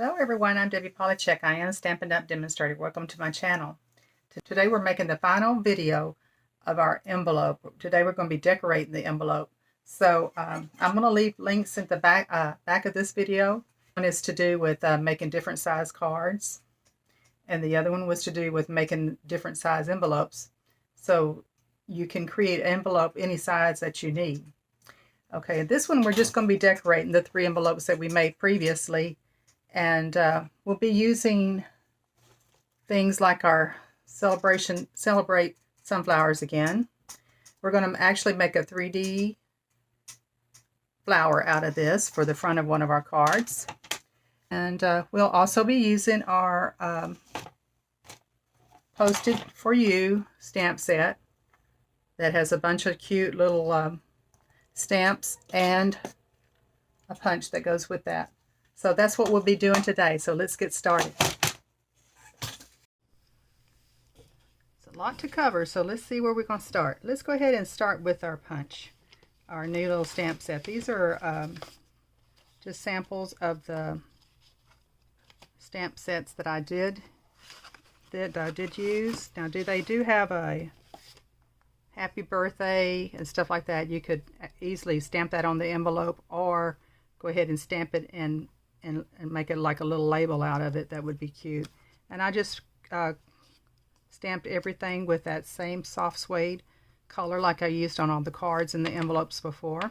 Hello everyone, I'm Debbie Polychek. I am a Stampin' Up! Demonstrator. Welcome to my channel. Today we're making the final video of our envelope. Today we're going to be decorating the envelope. So I'm going to leave links at the back of this video. One is to do with making different size cards, and the other one was to do with making different size envelopes. So you can create an envelope any size that you need. Okay, this one we're just going to be decorating the 3 envelopes that we made previously. And we'll be using things like our Celebrate Sunflowers again. We're going to actually make a 3D flower out of this for the front of one of our cards. And we'll also be using our Posted For You stamp set that has a bunch of cute little stamps and a punch that goes with that. So that's what we'll be doing today. So let's get started. It's a lot to cover, so let's see where we're going to start. Let's go ahead and start with our punch, our new little stamp set. These are just samples of the stamp sets that I did use. Now, they do have a happy birthday and stuff like that. You could easily stamp that on the envelope, or go ahead and stamp it and make it like a little label out of it. That would be cute. And I just stamped everything with that same soft suede color like I used on all the cards and the envelopes before.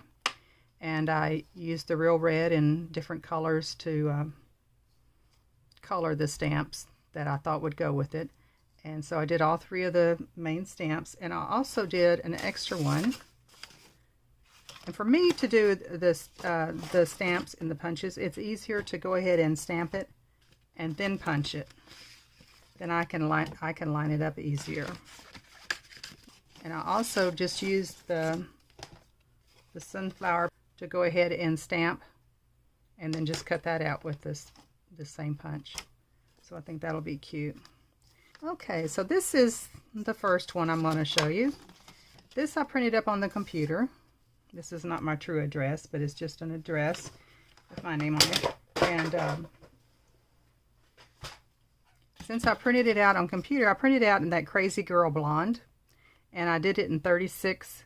And I used the real red in different colors to color the stamps that I thought would go with it. And so I did all 3 of the main stamps, and I also did an extra one. And for me to do this, the stamps and the punches, it's easier to go ahead and stamp it and then punch it. Then I can line it up easier. And I also just used the sunflower to go ahead and stamp, and then just cut that out with the same punch. So I think that'll be cute. Okay, so this is the first one I'm going to show you. This I printed up on the computer. This is not my true address, but it's just an address with my name on it. And since I printed it out on computer, I printed it out in that Crazy Girl Blonde. And I did it in 36.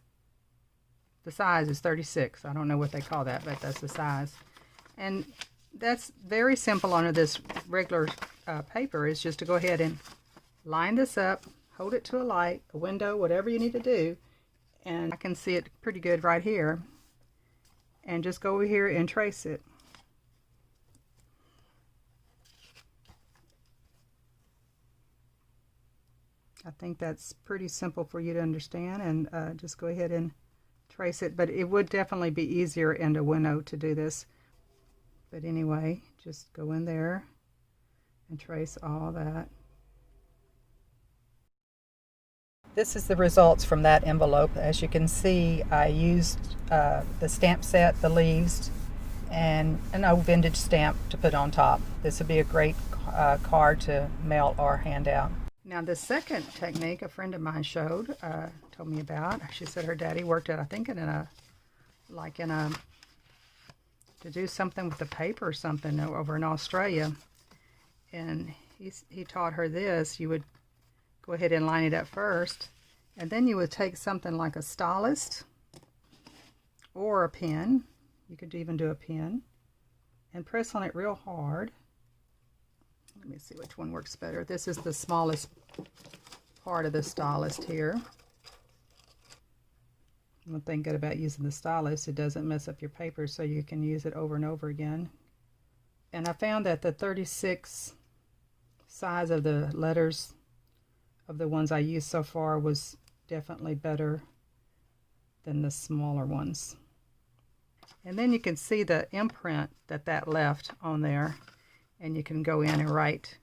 The size is 36. I don't know what they call that, but that's the size. And that's very simple under this regular paper, is just to go ahead and line this up, hold it to a light, a window, whatever you need to do. And I can see it pretty good right here. And just go over here and trace it. I think that's pretty simple for you to understand, and just go ahead and trace it. But it would definitely be easier in a window to do this. But anyway, just go in there and trace all that. This is the results from that envelope. As you can see, I used the stamp set, the leaves, and an old vintage stamp to put on top. This would be a great card to mail or hand out. Now, the second technique a friend of mine told me about. She said her daddy worked at, I think, to do something with the paper or something over in Australia. And he taught her this. You would go ahead and line it up first, and then you would take something like a stylus or a pen. You could even do a pen, and press on it real hard. Let me see which one works better. This is the smallest part of the stylus here. One thing good about using the stylus, it doesn't mess up your paper, so you can use it over and over again. And I found that the 36 size of the letters of the ones I used so far was definitely better than the smaller ones. And then you can see the imprint that left on there, and you can go in and write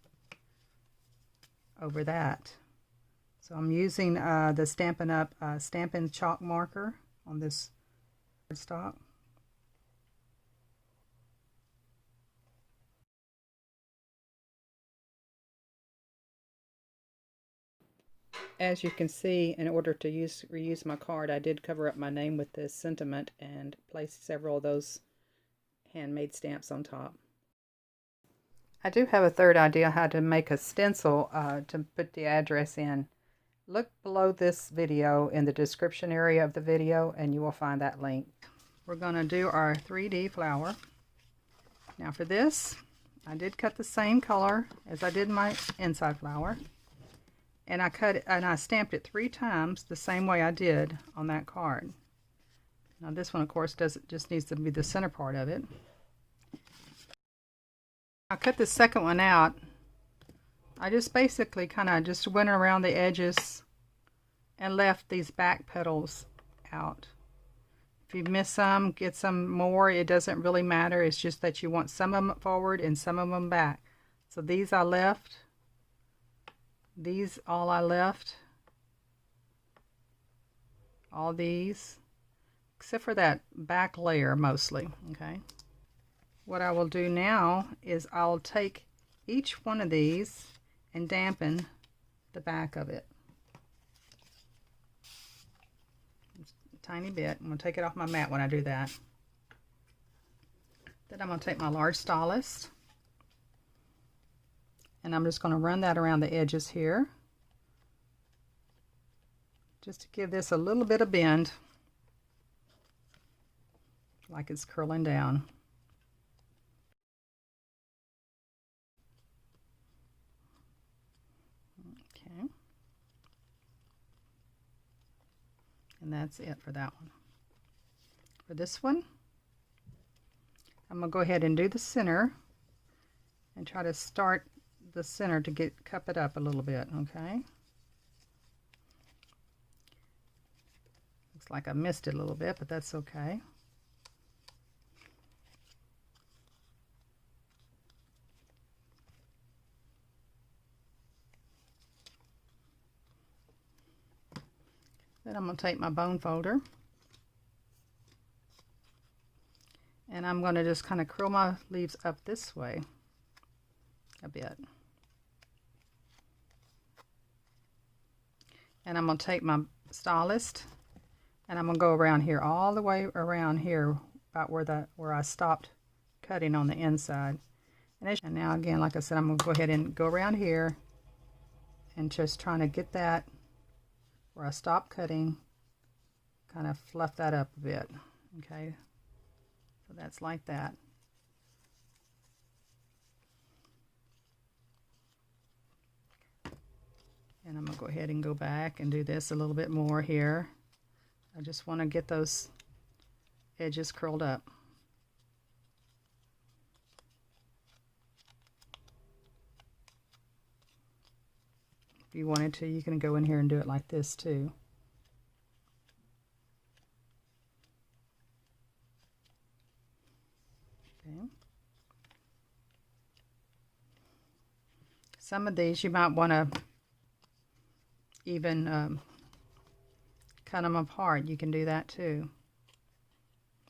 over that. So I'm using the Stampin' chalk marker on this cardstock. As you can see, in order to reuse my card, I did cover up my name with this sentiment and place several of those handmade stamps on top. I do have a third idea how to make a stencil to put the address in. Look below this video in the description area of the video and you will find that link. We're going to do our 3D flower. Now for this, I did cut the same color as I did my inside flower. And I cut it and I stamped it 3 times the same way I did on that card. Now this one of course just needs to be the center part of it. I cut the second one out. I just basically kind of just went around the edges and left these back petals out. If you miss some, get some more. It doesn't really matter. It's just that you want some of them forward and some of them back. So these I left. These all I left. All these. Except for that back layer mostly. Okay. What I will do now is I'll take each one of these and dampen the back of it. Just a tiny bit. I'm going to take it off my mat when I do that. Then I'm going to take my large stylus and I'm just going to run that around the edges here. Just to give this a little bit of bend. Like it's curling down. And that's it for that one. For this one, I'm going to go ahead and do the center and try to start the center to cup it up a little bit, okay? Looks like I missed it a little bit, but that's okay. Then I'm going to take my bone folder and I'm going to just kind of curl my leaves up this way a bit. And I'm going to take my stylus and I'm going to go around here, all the way around here, about where I stopped cutting on the inside. And now again, like I said, I'm going to go ahead and go around here and just trying to get that where I stopped cutting, kind of fluff that up a bit. Okay, so that's like that. And I'm going to go ahead and go back and do this a little bit more here. I just want to get those edges curled up. If you wanted to, you can go in here and do it like this too. Okay. Some of these you might want to even cut them apart. You can do that too.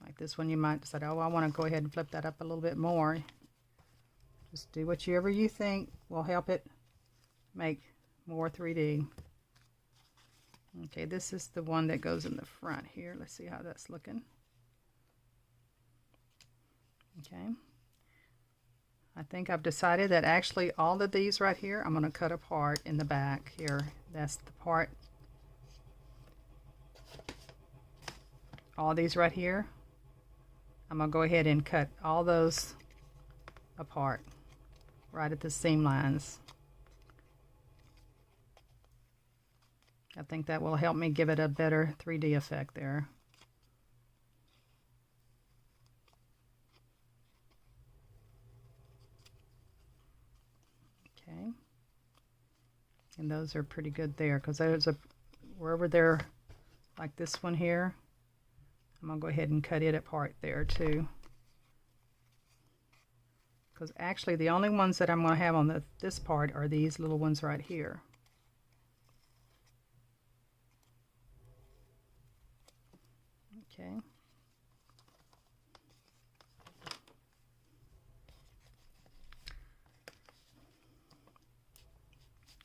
Like this one, you might decide, oh, I want to go ahead and flip that up a little bit more. Just do whatever you think will help it make more 3D. Okay, this is the one that goes in the front here. Let's see how that's looking. Okay. I think I've decided that actually all of these right here, I'm going to cut apart in the back here. That's the part. All these right here, I'm going to go ahead and cut all those apart right at the seam lines. I think that will help me give it a better 3D effect there. Okay. And those are pretty good there, because there's wherever they're like this one here, I'm going to go ahead and cut it apart there too. Because actually the only ones that I'm going to have on this part are these little ones right here. Okay.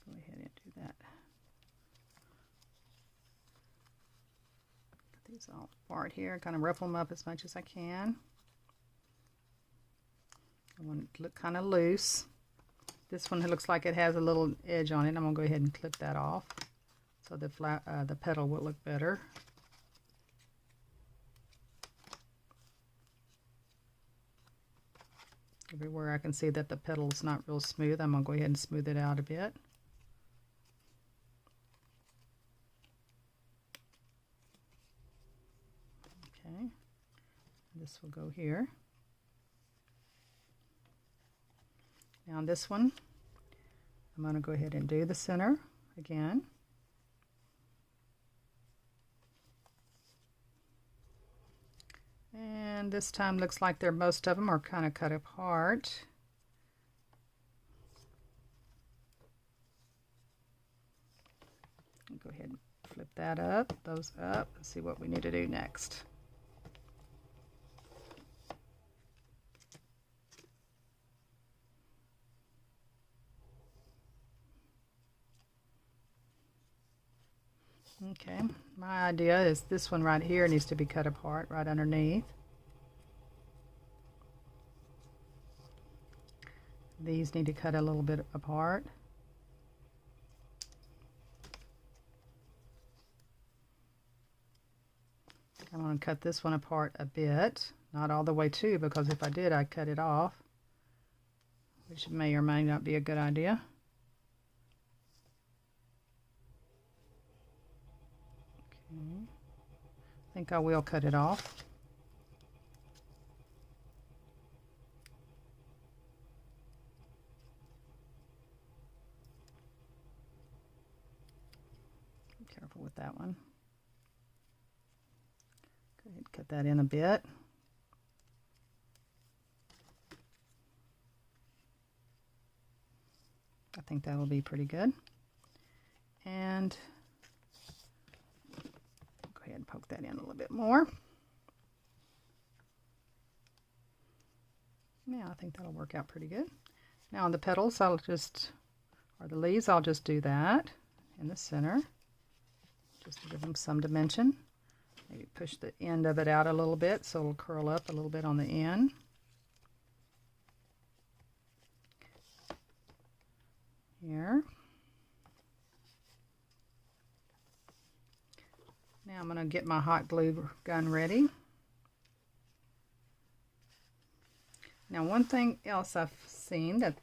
Go ahead and do that. Put these all apart here, kind of ruffle them up as much as I can. I want it to look kind of loose. This one looks like it has a little edge on it. I'm going to go ahead and clip that off so the petal will look better. Everywhere I can see that the petal's not real smooth, I'm going to go ahead and smooth it out a bit. Okay, this will go here. Now on this one, I'm going to go ahead and do the center again. And this time looks like most of them are kind of cut apart. Go ahead and flip that up, those up, and see what we need to do next. Okay, my idea is this one right here needs to be cut apart right underneath. These need to cut a little bit apart. I'm going to cut this one apart a bit, not all the way too, because if I did I'd cut it off, which may or may not be a good idea. I think I will cut it off. Be careful with that one. Go ahead and cut that in a bit. I think that'll be pretty good. And go ahead and poke that in a little bit more. Yeah, I think that'll work out pretty good. Now on the petals, or the leaves, I'll just do that in the center, just to give them some dimension. Maybe push the end of it out a little bit so it'll curl up a little bit on the end. Here. Now I'm going to get my hot glue gun ready. Now one thing else I've seen, that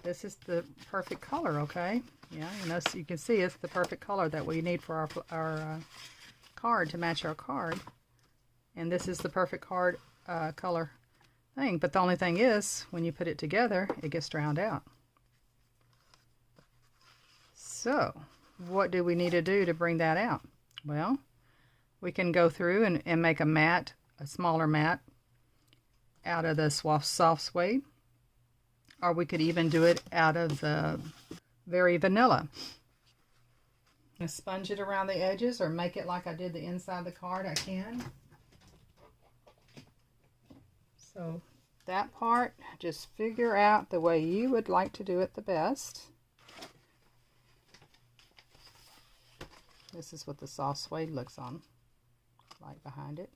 this is the perfect color, okay? Yeah, so you can see it's the perfect color that we need for our card, to match our card. And this is the perfect card color thing. But the only thing is, when you put it together, it gets drowned out. So, what do we need to do to bring that out? Well, we can go through and make a smaller mat out of the soft suede, or we could even do it out of the very vanilla. And sponge it around the edges, or make it like I did the inside of the card, I can. So that part, just figure out the way you would like to do it the best. This is what the soft suede looks like behind it.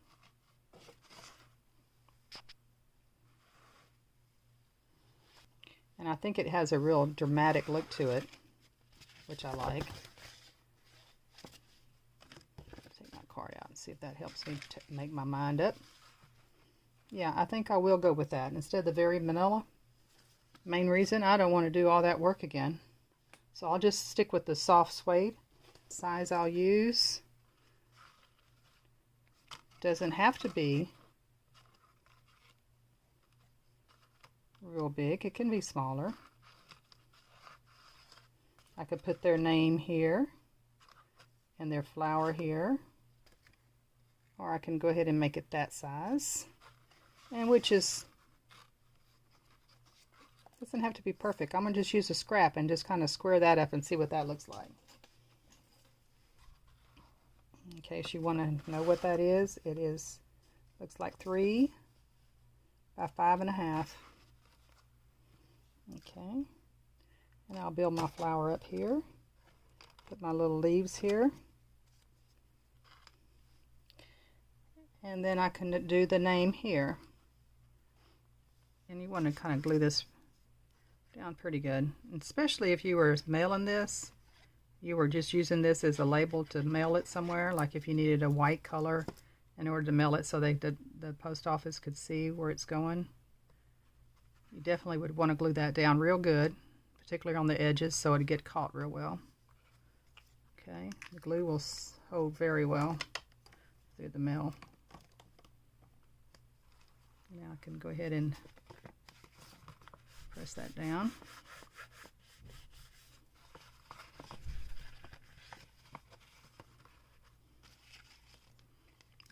And I think it has a real dramatic look to it, which I like. Take my card out and see if that helps me make my mind up. Yeah, I think I will go with that instead of the very vanilla. Main reason, I don't want to do all that work again. So I'll just stick with the soft suede. Size I'll use doesn't have to be real big. It can be smaller. I could put their name here and their flower here, or I can go ahead and make it that size, and doesn't have to be perfect. I'm gonna just use a scrap and just kind of square that up and see what that looks like. In case you want to know what that is, looks like 3 by 5.5. Okay, and I'll build my flower up here, put my little leaves here, and then I can do the name here. And you want to kind of glue this down pretty good. And especially if you were mailing this, you were just using this as a label to mail it somewhere, like if you needed a white color in order to mail it so the post office could see where it's going. You definitely would want to glue that down real good, particularly on the edges, so it'd get caught real well. Okay, the glue will hold very well through the mail. Now I can go ahead and press that down.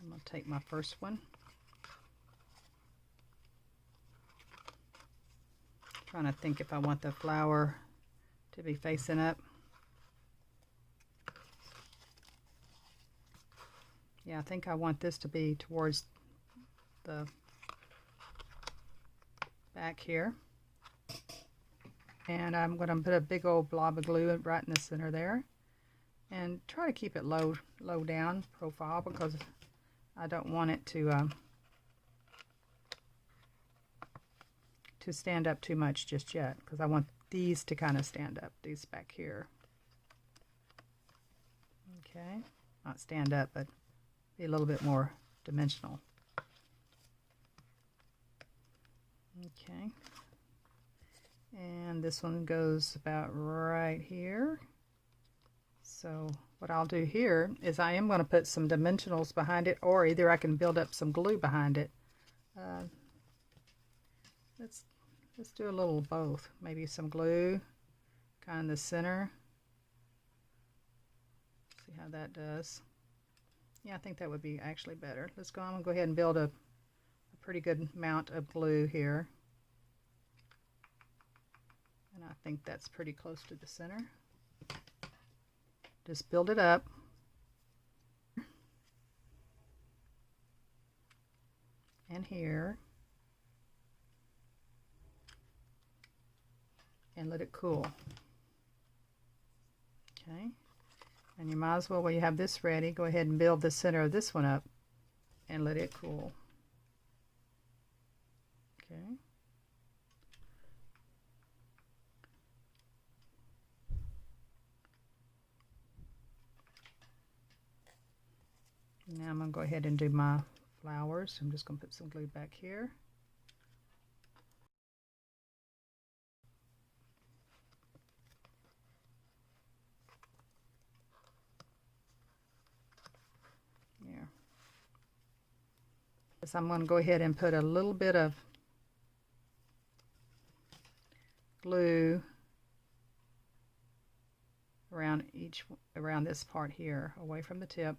I'm going to take my first one. Trying to think if I want the flower to be facing up. Yeah, I think I want this to be towards the back here. And I'm going to put a big old blob of glue right in the center there. And try to keep it low down profile, because I don't want it to stand up too much just yet, because I want these to kind of stand up, these back here. Okay, not stand up, but be a little bit more dimensional. Okay, and this one goes about right here. So what I'll do here is I am going to put some dimensionals behind it, or either I can build up some glue behind it. Let's do a little of both. Maybe some glue kind of in the center. See how that does. Yeah, I think that would be actually better. I'm going to go ahead and build a pretty good amount of glue here. And I think that's pretty close to the center. Just build it up. And here. And let it cool. Okay. And you might as well, while you have this ready, go ahead and build the center of this one up and let it cool. Okay. Now I'm going to go ahead and do my flowers. I'm just going to put some glue back here. There. So I'm going to go ahead and put a little bit of glue around this part here, away from the tip.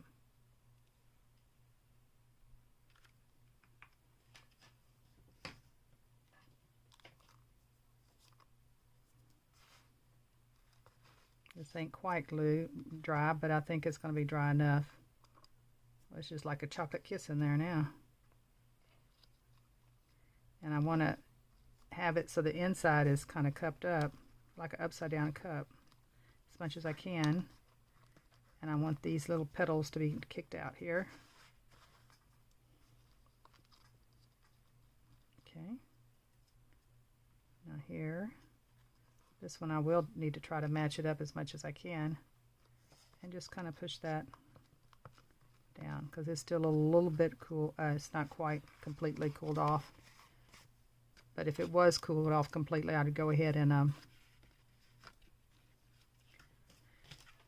This ain't quite dry, but I think it's going to be dry enough. Well, it's just like a chocolate kiss in there now. And I want to have it so the inside is kind of cupped up, like an upside down cup, as much as I can. And I want these little petals to be kicked out here. Okay. Now here. This one I will need to try to match it up as much as I can, and just kind of push that down, because it's still a little bit cool. It's not quite completely cooled off, but if it was cooled off completely, I'd go ahead and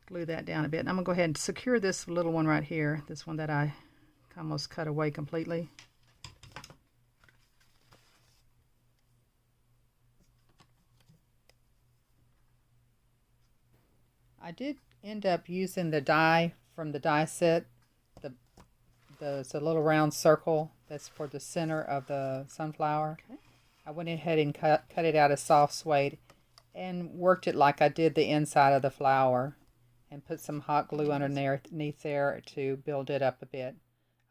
glue that down a bit. And I'm going to go ahead and secure this little one right here, this one that I almost cut away completely. I did end up using the die from the die set. It's a little round circle that's for the center of the sunflower. Okay. I went ahead and cut it out of soft suede and worked it like I did the inside of the flower, and put some hot glue underneath there to build it up a bit.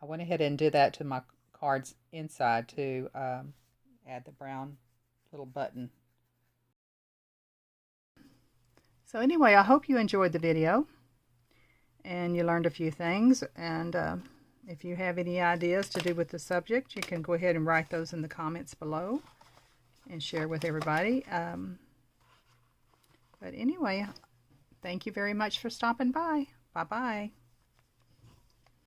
I went ahead and did that to my card's inside to add the brown little button. So anyway, I hope you enjoyed the video and you learned a few things. And if you have any ideas to do with the subject, you can go ahead and write those in the comments below and share with everybody. But anyway, thank you very much for stopping by. Bye-bye.